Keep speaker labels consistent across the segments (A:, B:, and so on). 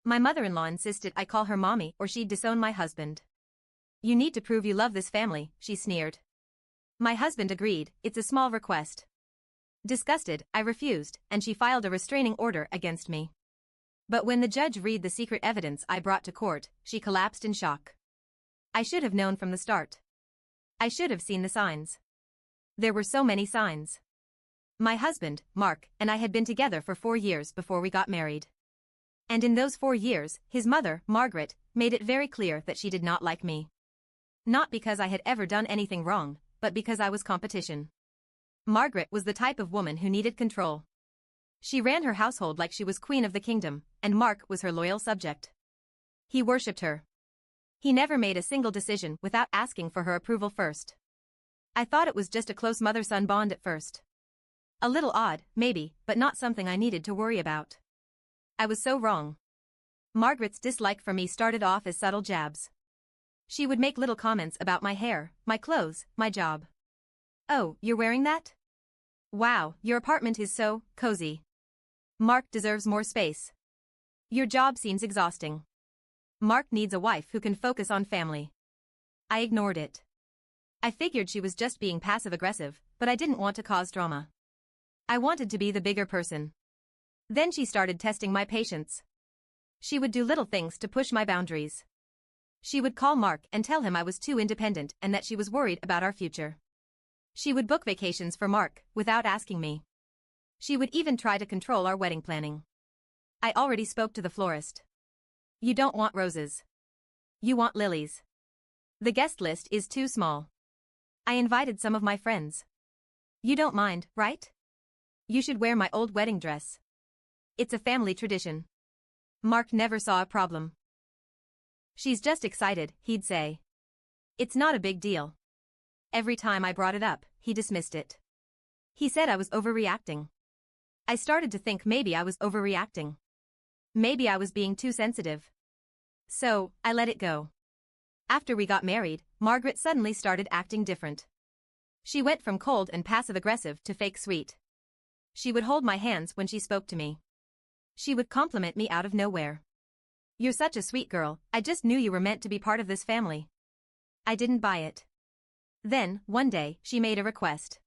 A: My mother-in-law insisted I call her mommy or she'd disown my husband. You need to prove you love this family, she sneered. My husband agreed, it's a small request. Disgusted, I refused, and she filed a restraining order against me. But when the judge read the secret evidence I brought to court, she collapsed in shock. I should have known from the start. I should have seen the signs. There were so many signs. My husband, Mark, and I had been together for 4 years before we got married. And in those 4 years, his mother, Margaret, made it very clear that she did not like me. Not because I had ever done anything wrong, but because I was competition. Margaret was the type of woman who needed control. She ran her household like she was queen of the kingdom, and Mark was her loyal subject. He worshipped her. He never made a single decision without asking for her approval first. I thought it was just a close mother-son bond at first. A little odd, maybe, but not something I needed to worry about. I was so wrong. Margaret's dislike for me started off as subtle jabs. She would make little comments about my hair, my clothes, my job. Oh, you're wearing that? Wow, your apartment is so cozy. Mark deserves more space. Your job seems exhausting. Mark needs a wife who can focus on family. I ignored it. I figured she was just being passive-aggressive, but I didn't want to cause drama. I wanted to be the bigger person. Then she started testing my patience. She would do little things to push my boundaries. She would call Mark and tell him I was too independent and that she was worried about our future. She would book vacations for Mark without asking me. She would even try to control our wedding planning. I already spoke to the florist. You don't want roses. You want lilies. The guest list is too small. I invited some of my friends. You don't mind, right? You should wear my old wedding dress. It's a family tradition. Mark never saw a problem. She's just excited, he'd say. It's not a big deal. Every time I brought it up, he dismissed it. He said I was overreacting. I started to think maybe I was overreacting. Maybe I was being too sensitive. So, I let it go. After we got married, Margaret suddenly started acting different. She went from cold and passive-aggressive to fake sweet. She would hold my hands when she spoke to me. She would compliment me out of nowhere. You're such a sweet girl, I just knew you were meant to be part of this family. I didn't buy it. Then, one day, she made a request.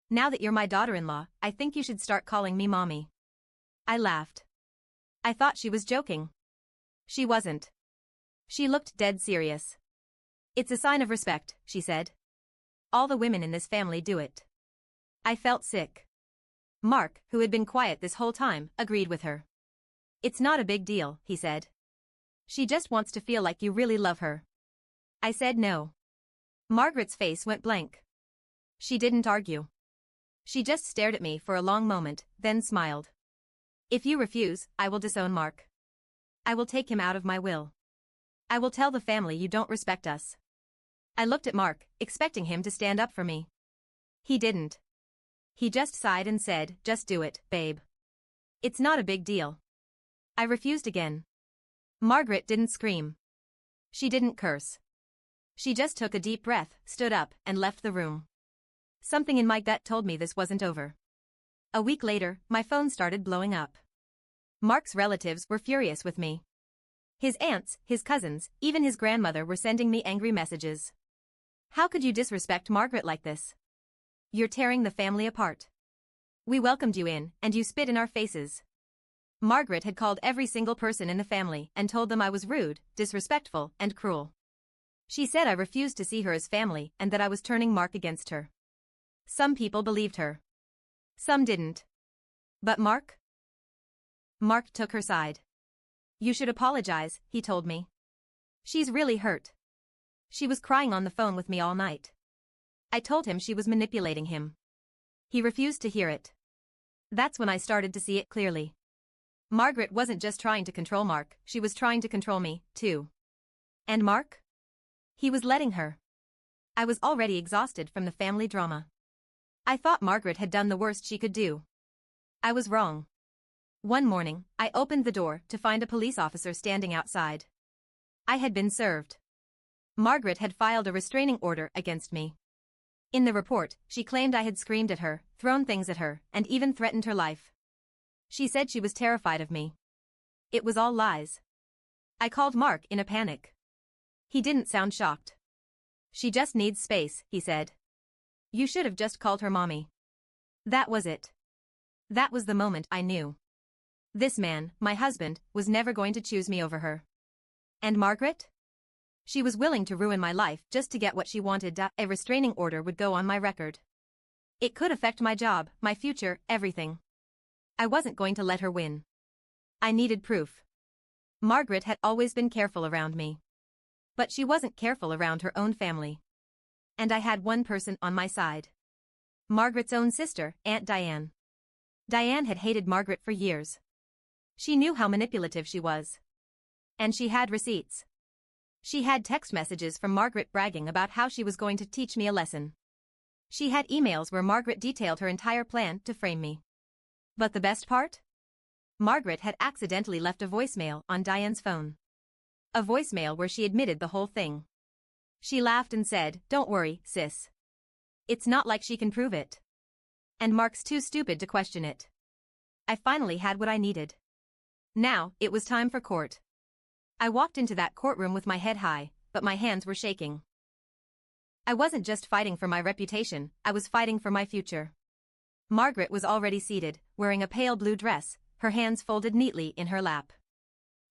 A: Now that you're my daughter-in-law, I think you should start calling me mommy. I laughed. I thought she was joking. She wasn't. She looked dead serious. It's a sign of respect, she said. All the women in this family do it. I felt sick. Mark, who had been quiet this whole time, agreed with her. It's not a big deal, he said. She just wants to feel like you really love her. I said no. Margaret's face went blank. She didn't argue. She just stared at me for a long moment, then smiled. If you refuse, I will disown Mark. I will take him out of my will. I will tell the family you don't respect us. I looked at Mark, expecting him to stand up for me. He didn't. He just sighed and said, just do it, babe. It's not a big deal. I refused again. Margaret didn't scream. She didn't curse. She just took a deep breath, stood up, and left the room. Something in my gut told me this wasn't over. A week later, my phone started blowing up. Mark's relatives were furious with me. His aunts, his cousins, even his grandmother were sending me angry messages. How could you disrespect Margaret like this? You're tearing the family apart. We welcomed you in, and you spit in our faces. Margaret had called every single person in the family and told them I was rude, disrespectful, and cruel. She said I refused to see her as family and that I was turning Mark against her. Some people believed her. Some didn't. But Mark? Mark took her side. You should apologize, he told me. She's really hurt. She was crying on the phone with me all night. I told him she was manipulating him. He refused to hear it. That's when I started to see it clearly. Margaret wasn't just trying to control Mark, she was trying to control me, too. And Mark? He was letting her. I was already exhausted from the family drama. I thought Margaret had done the worst she could do. I was wrong. One morning, I opened the door to find a police officer standing outside. I had been served. Margaret had filed a restraining order against me. In the report, she claimed I had screamed at her, thrown things at her, and even threatened her life. She said she was terrified of me. It was all lies. I called Mark in a panic. He didn't sound shocked. She just needs space, he said. You should have just called her mommy. That was it. That was the moment I knew. This man, my husband, was never going to choose me over her. And Margaret? She was willing to ruin my life just to get what she wanted. A restraining order would go on my record. It could affect my job, my future, everything. I wasn't going to let her win. I needed proof. Margaret had always been careful around me. But she wasn't careful around her own family. And I had one person on my side. Margaret's own sister, Aunt Diane. Diane had hated Margaret for years. She knew how manipulative she was. And she had receipts. She had text messages from Margaret bragging about how she was going to teach me a lesson. She had emails where Margaret detailed her entire plan to frame me. But the best part? Margaret had accidentally left a voicemail on Diane's phone. A voicemail where she admitted the whole thing. She laughed and said, "Don't worry, sis. It's not like she can prove it. And Mark's too stupid to question it." I finally had what I needed. Now, it was time for court. I walked into that courtroom with my head high, but my hands were shaking. I wasn't just fighting for my reputation, I was fighting for my future. Margaret was already seated, wearing a pale blue dress, her hands folded neatly in her lap.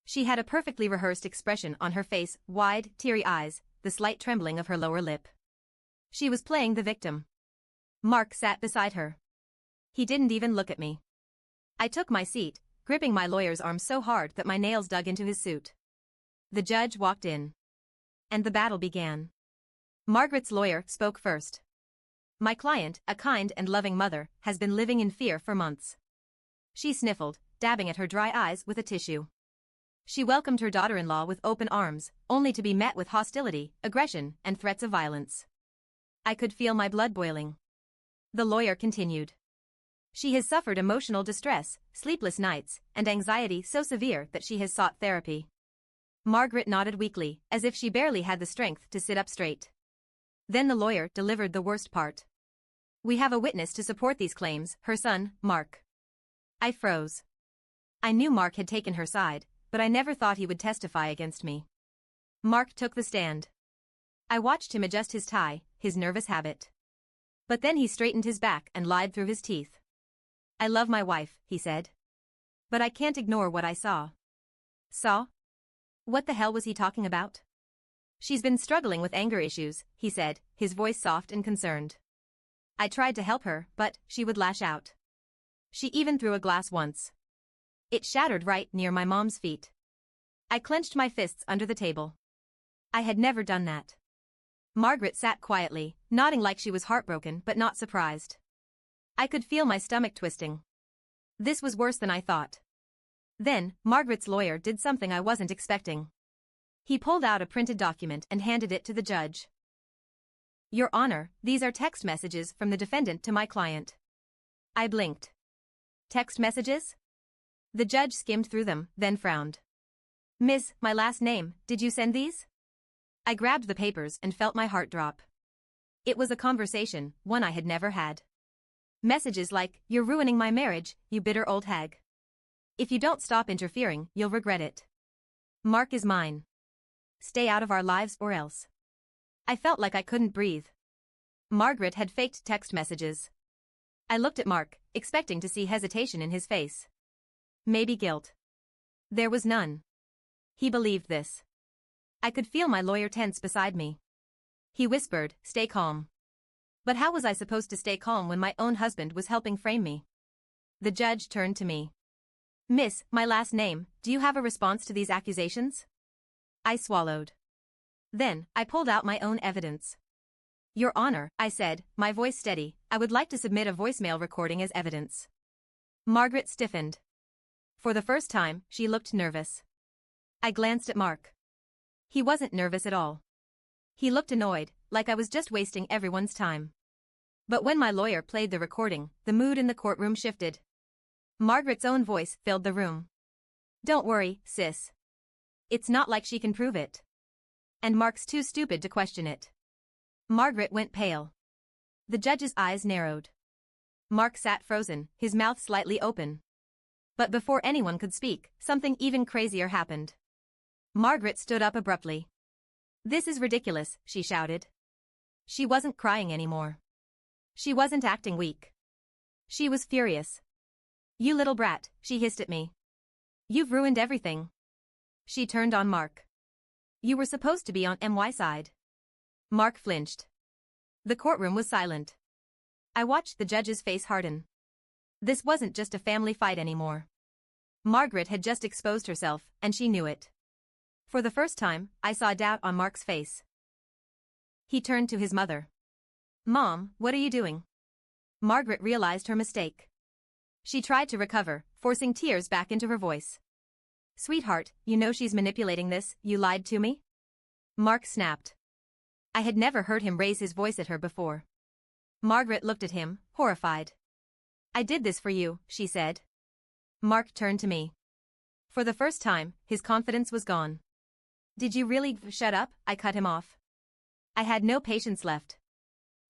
A: She had a perfectly rehearsed expression on her face, wide, teary eyes, the slight trembling of her lower lip. She was playing the victim. Mark sat beside her. He didn't even look at me. I took my seat, gripping my lawyer's arm so hard that my nails dug into his suit. The judge walked in. And the battle began. Margaret's lawyer spoke first. My client, a kind and loving mother, has been living in fear for months. She sniffled, dabbing at her dry eyes with a tissue. She welcomed her daughter-in-law with open arms, only to be met with hostility, aggression, and threats of violence. I could feel my blood boiling. The lawyer continued. She has suffered emotional distress, sleepless nights, and anxiety so severe that she has sought therapy. Margaret nodded weakly, as if she barely had the strength to sit up straight. Then the lawyer delivered the worst part. We have a witness to support these claims, her son, Mark. I froze. I knew Mark had taken her side, but I never thought he would testify against me. Mark took the stand. I watched him adjust his tie, his nervous habit. But then he straightened his back and lied through his teeth. I love my wife, he said. But I can't ignore what I saw. Saw? What the hell was he talking about? She's been struggling with anger issues, he said, his voice soft and concerned. I tried to help her, but she would lash out. She even threw a glass once. It shattered right near my mom's feet. I clenched my fists under the table. I had never done that. Margaret sat quietly, nodding like she was heartbroken but not surprised. I could feel my stomach twisting. This was worse than I thought. Then, Margaret's lawyer did something I wasn't expecting. He pulled out a printed document and handed it to the judge. Your Honor, these are text messages from the defendant to my client. I blinked. Text messages? The judge skimmed through them, then frowned. Miss, my last name, did you send these? I grabbed the papers and felt my heart drop. It was a conversation, one I had never had. Messages like, "You're ruining my marriage, you bitter old hag. If you don't stop interfering, you'll regret it. Mark is mine. Stay out of our lives or else." I felt like I couldn't breathe. Margaret had faked text messages. I looked at Mark, expecting to see hesitation in his face. Maybe guilt. There was none. He believed this. I could feel my lawyer tense beside me. He whispered, "Stay calm." But how was I supposed to stay calm when my own husband was helping frame me? The judge turned to me. Miss, my last name, do you have a response to these accusations? I swallowed. Then, I pulled out my own evidence. Your Honor, I said, my voice steady, I would like to submit a voicemail recording as evidence. Margaret stiffened. For the first time, she looked nervous. I glanced at Mark. He wasn't nervous at all. He looked annoyed, like I was just wasting everyone's time. But when my lawyer played the recording, the mood in the courtroom shifted. Margaret's own voice filled the room. Don't worry, sis. It's not like she can prove it. And Mark's too stupid to question it. Margaret went pale. The judge's eyes narrowed. Mark sat frozen, his mouth slightly open. But before anyone could speak, something even crazier happened. Margaret stood up abruptly. "This is ridiculous," she shouted. She wasn't crying anymore. She wasn't acting weak. She was furious. "You little brat," she hissed at me. "You've ruined everything." She turned on Mark. "You were supposed to be on my side." Mark flinched. The courtroom was silent. I watched the judge's face harden. This wasn't just a family fight anymore. Margaret had just exposed herself, and she knew it. For the first time, I saw doubt on Mark's face. He turned to his mother. "Mom, what are you doing?" Margaret realized her mistake. She tried to recover, forcing tears back into her voice. "Sweetheart, you know she's manipulating this, you lied to me?" Mark snapped. I had never heard him raise his voice at her before. Margaret looked at him, horrified. "I did this for you," she said. Mark turned to me. For the first time, his confidence was gone. "Did you really shut up?" I cut him off. I had no patience left.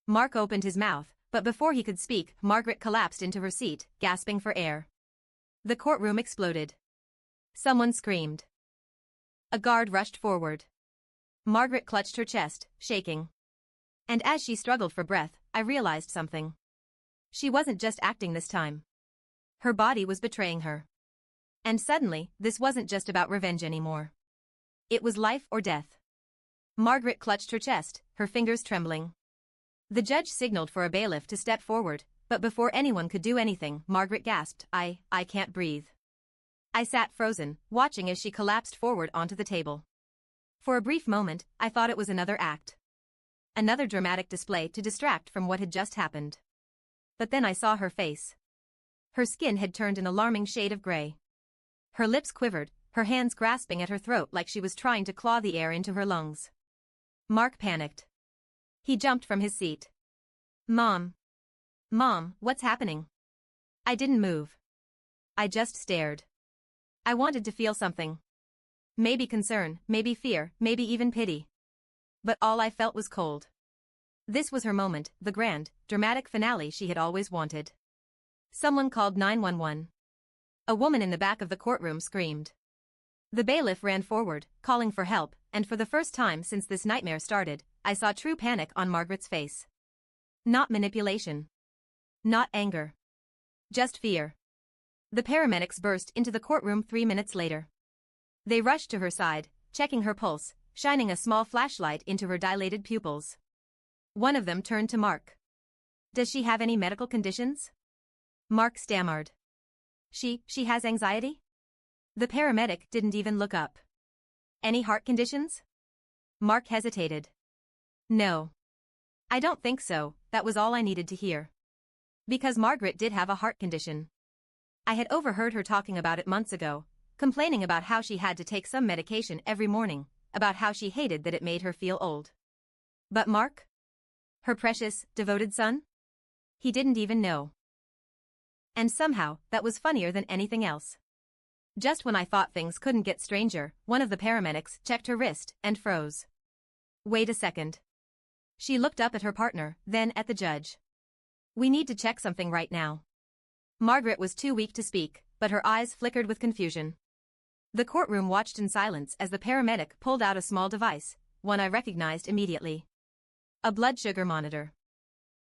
A: Mark opened his mouth, but before he could speak, Margaret collapsed into her seat, gasping for air. The courtroom exploded. Someone screamed. A guard rushed forward. Margaret clutched her chest, shaking. And as she struggled for breath, I realized something. She wasn't just acting this time. Her body was betraying her. And suddenly, this wasn't just about revenge anymore. It was life or death. Margaret clutched her chest, her fingers trembling. The judge signaled for a bailiff to step forward, but before anyone could do anything, Margaret gasped, I can't breathe." I sat frozen, watching as she collapsed forward onto the table. For a brief moment, I thought it was another act. Another dramatic display to distract from what had just happened. But then I saw her face. Her skin had turned an alarming shade of gray. Her lips quivered, her hands grasping at her throat like she was trying to claw the air into her lungs. Mark panicked. He jumped from his seat. Mom, what's happening?" I didn't move. I just stared. I wanted to feel something. Maybe concern, maybe fear, maybe even pity. But all I felt was cold. This was her moment, the grand, dramatic finale she had always wanted. Someone called 911. A woman in the back of the courtroom screamed. The bailiff ran forward, calling for help, and for the first time since this nightmare started, I saw true panic on Margaret's face. Not manipulation. Not anger. Just fear. The paramedics burst into the courtroom 3 minutes later. They rushed to her side, checking her pulse, shining a small flashlight into her dilated pupils. One of them turned to Mark. "Does she have any medical conditions?" Mark stammered. She has anxiety?" The paramedic didn't even look up. "Any heart conditions?" Mark hesitated. "No. I don't think so," that was all I needed to hear. Because Margaret did have a heart condition. I had overheard her talking about it months ago, complaining about how she had to take some medication every morning, about how she hated that it made her feel old. But Mark? Her precious, devoted son? He didn't even know. And somehow, that was funnier than anything else. Just when I thought things couldn't get stranger, one of the paramedics checked her wrist and froze. "Wait a second." She looked up at her partner, then at the judge. "We need to check something right now." Margaret was too weak to speak, but her eyes flickered with confusion. The courtroom watched in silence as the paramedic pulled out a small device, one I recognized immediately. A blood sugar monitor.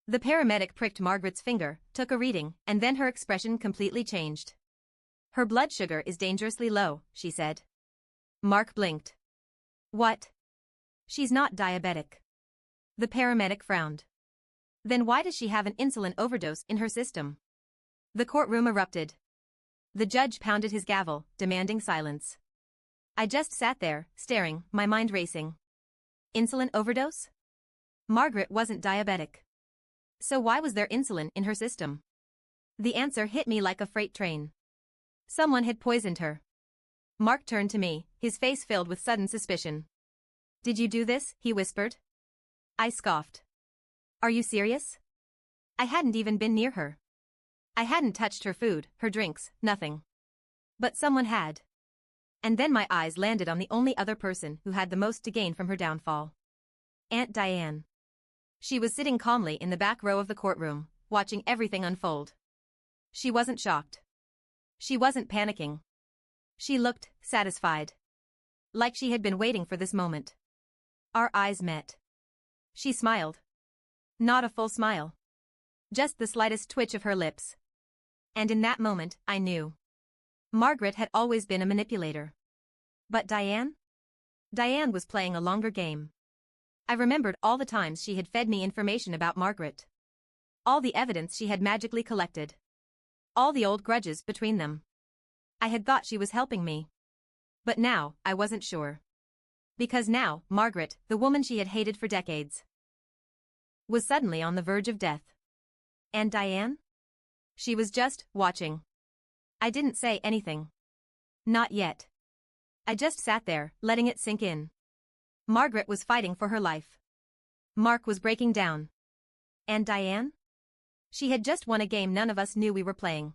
A: The paramedic pricked Margaret's finger, took a reading, and then her expression completely changed. "Her blood sugar is dangerously low," she said. Mark blinked. "What?" "She's not diabetic." The paramedic frowned. "Then why does she have an insulin overdose in her system?" The courtroom erupted. The judge pounded his gavel, demanding silence. I just sat there, staring, my mind racing. Insulin overdose? Margaret wasn't diabetic. So why was there insulin in her system? The answer hit me like a freight train. Someone had poisoned her. Mark turned to me, his face filled with sudden suspicion. "Did you do this?" he whispered. I scoffed. "Are you serious?" I hadn't even been near her. I hadn't touched her food, her drinks, nothing. But someone had. And then my eyes landed on the only other person who had the most to gain from her downfall. Aunt Diane. She was sitting calmly in the back row of the courtroom, watching everything unfold. She wasn't shocked. She wasn't panicking. She looked satisfied. like she had been waiting for this moment. Our eyes met. She smiled. Not a full smile. Just the slightest twitch of her lips. And in that moment, I knew. Margaret had always been a manipulator. But Diane? Diane was playing a longer game. I remembered all the times she had fed me information about Margaret. All the evidence she had magically collected. All the old grudges between them. I had thought she was helping me. But now, I wasn't sure. Because now, Margaret, the woman she had hated for decades, was suddenly on the verge of death. And Diane? She was just watching. I didn't say anything. Not yet. I just sat there, letting it sink in. Margaret was fighting for her life. Mark was breaking down. And Diane? She had just won a game none of us knew we were playing.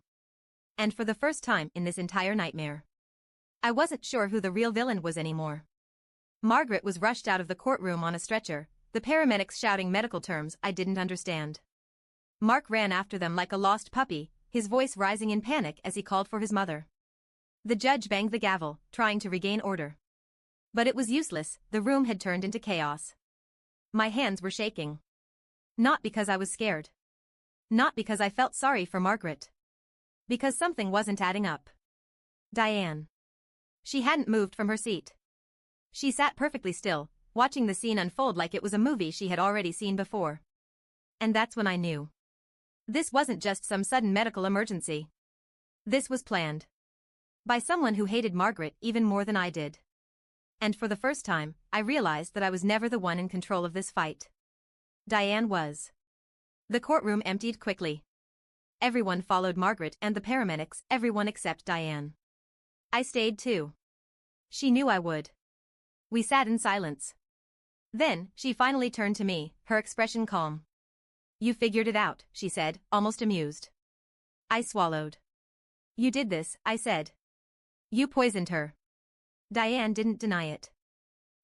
A: And for the first time in this entire nightmare, I wasn't sure who the real villain was anymore. Margaret was rushed out of the courtroom on a stretcher, the paramedics shouting medical terms I didn't understand. Mark ran after them like a lost puppy, his voice rising in panic as he called for his mother. The judge banged the gavel, trying to regain order. But it was useless, the room had turned into chaos. My hands were shaking. Not because I was scared. Not because I felt sorry for Margaret. Because something wasn't adding up. Diane. She hadn't moved from her seat. She sat perfectly still, watching the scene unfold like it was a movie she had already seen before. And that's when I knew. This wasn't just some sudden medical emergency. This was planned. By someone who hated Margaret even more than I did. And for the first time, I realized that I was never the one in control of this fight. Diane was. The courtroom emptied quickly. Everyone followed Margaret and the paramedics, everyone except Diane. I stayed too. She knew I would. We sat in silence. Then, she finally turned to me, her expression calm. You figured it out, she said, almost amused. I swallowed. You did this, I said. You poisoned her. Diane didn't deny it.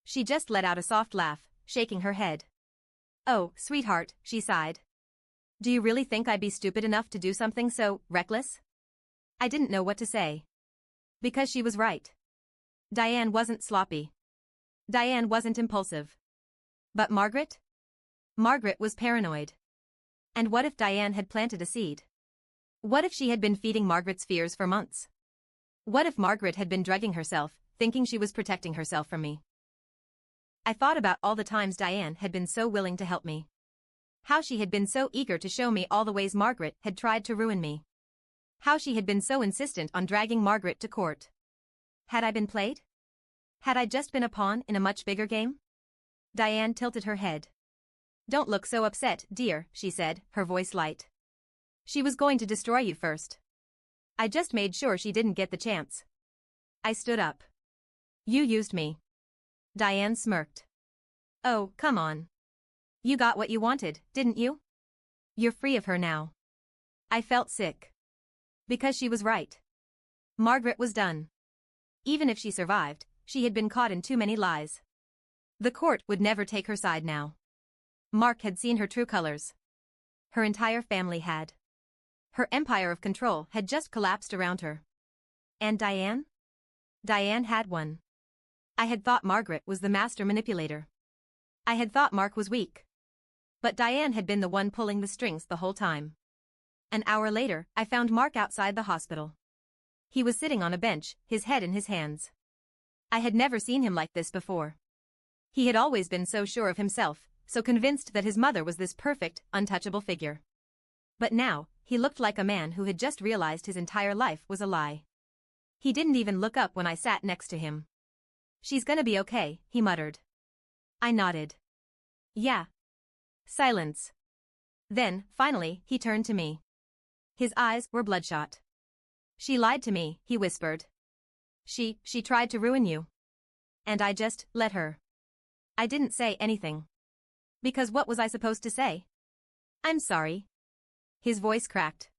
A: She just let out a soft laugh, shaking her head. Oh, sweetheart, she sighed. Do you really think I'd be stupid enough to do something so reckless? I didn't know what to say. Because she was right. Diane wasn't sloppy. Diane wasn't impulsive. But Margaret? Margaret was paranoid. And what if Diane had planted a seed? What if she had been feeding Margaret's fears for months? What if Margaret had been drugging herself, thinking she was protecting herself from me? I thought about all the times Diane had been so willing to help me. How she had been so eager to show me all the ways Margaret had tried to ruin me. How she had been so insistent on dragging Margaret to court. Had I been played? Had I just been a pawn in a much bigger game? Diane tilted her head. Don't look so upset, dear, she said, her voice light. She was going to destroy you first. I just made sure she didn't get the chance. I stood up. You used me. Diane smirked. Oh, come on. You got what you wanted, didn't you? You're free of her now. I felt sick. Because she was right. Margaret was done. Even if she survived, she had been caught in too many lies. The court would never take her side now. Mark had seen her true colors. Her entire family had. Her empire of control had just collapsed around her. And Diane? Diane had won. I had thought Margaret was the master manipulator. I had thought Mark was weak. But Diane had been the one pulling the strings the whole time. An hour later, I found Mark outside the hospital. He was sitting on a bench, his head in his hands. I had never seen him like this before. He had always been so sure of himself, so convinced that his mother was this perfect, untouchable figure. But now, he looked like a man who had just realized his entire life was a lie. He didn't even look up when I sat next to him. She's gonna be okay, he muttered. I nodded. Yeah. Silence. Then, finally, he turned to me. His eyes were bloodshot. She lied to me, he whispered. She tried to ruin you. And I just let her. I didn't say anything. Because what was I supposed to say? I'm sorry. His voice cracked.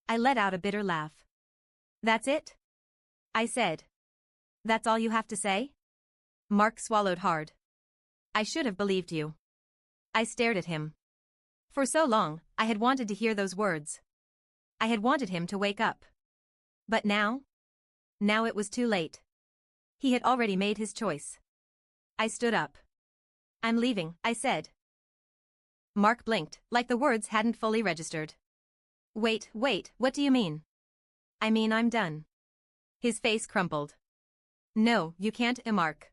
A: I let out a bitter laugh. That's it? I said. That's all you have to say? Mark swallowed hard. I should have believed you. I stared at him. For so long, I had wanted to hear those words. I had wanted him to wake up. But now? Now it was too late. He had already made his choice. I stood up. I'm leaving, I said. Mark blinked, like the words hadn't fully registered. Wait, what do you mean? I mean I'm done. His face crumpled. No, you can't, Mark.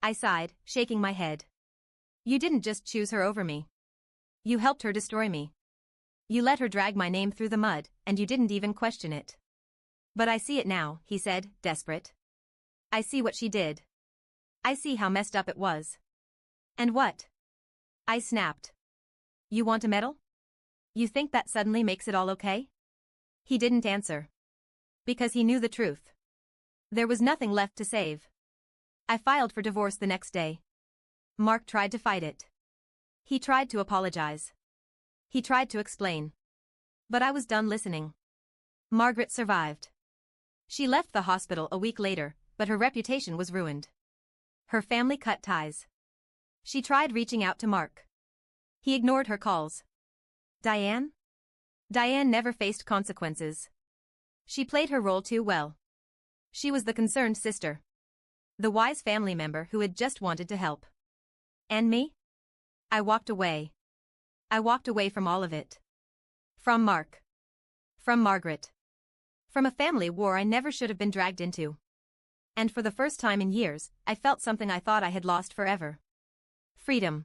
A: I sighed, shaking my head. You didn't just choose her over me. You helped her destroy me. You let her drag my name through the mud, and you didn't even question it. But I see it now, he said, desperate. I see what she did. I see how messed up it was. And what? I snapped. You want a medal? You think that suddenly makes it all okay? He didn't answer. Because he knew the truth. There was nothing left to save. I filed for divorce the next day. Mark tried to fight it. He tried to apologize. He tried to explain. But I was done listening. Margaret survived. She left the hospital a week later, but her reputation was ruined. Her family cut ties. She tried reaching out to Mark. He ignored her calls. Diane? Diane never faced consequences. She played her role too well. She was the concerned sister. The wise family member who had just wanted to help. And me? I walked away. I walked away from all of it. From Mark. From Margaret. From a family war I never should have been dragged into. And for the first time in years, I felt something I thought I had lost forever. Freedom.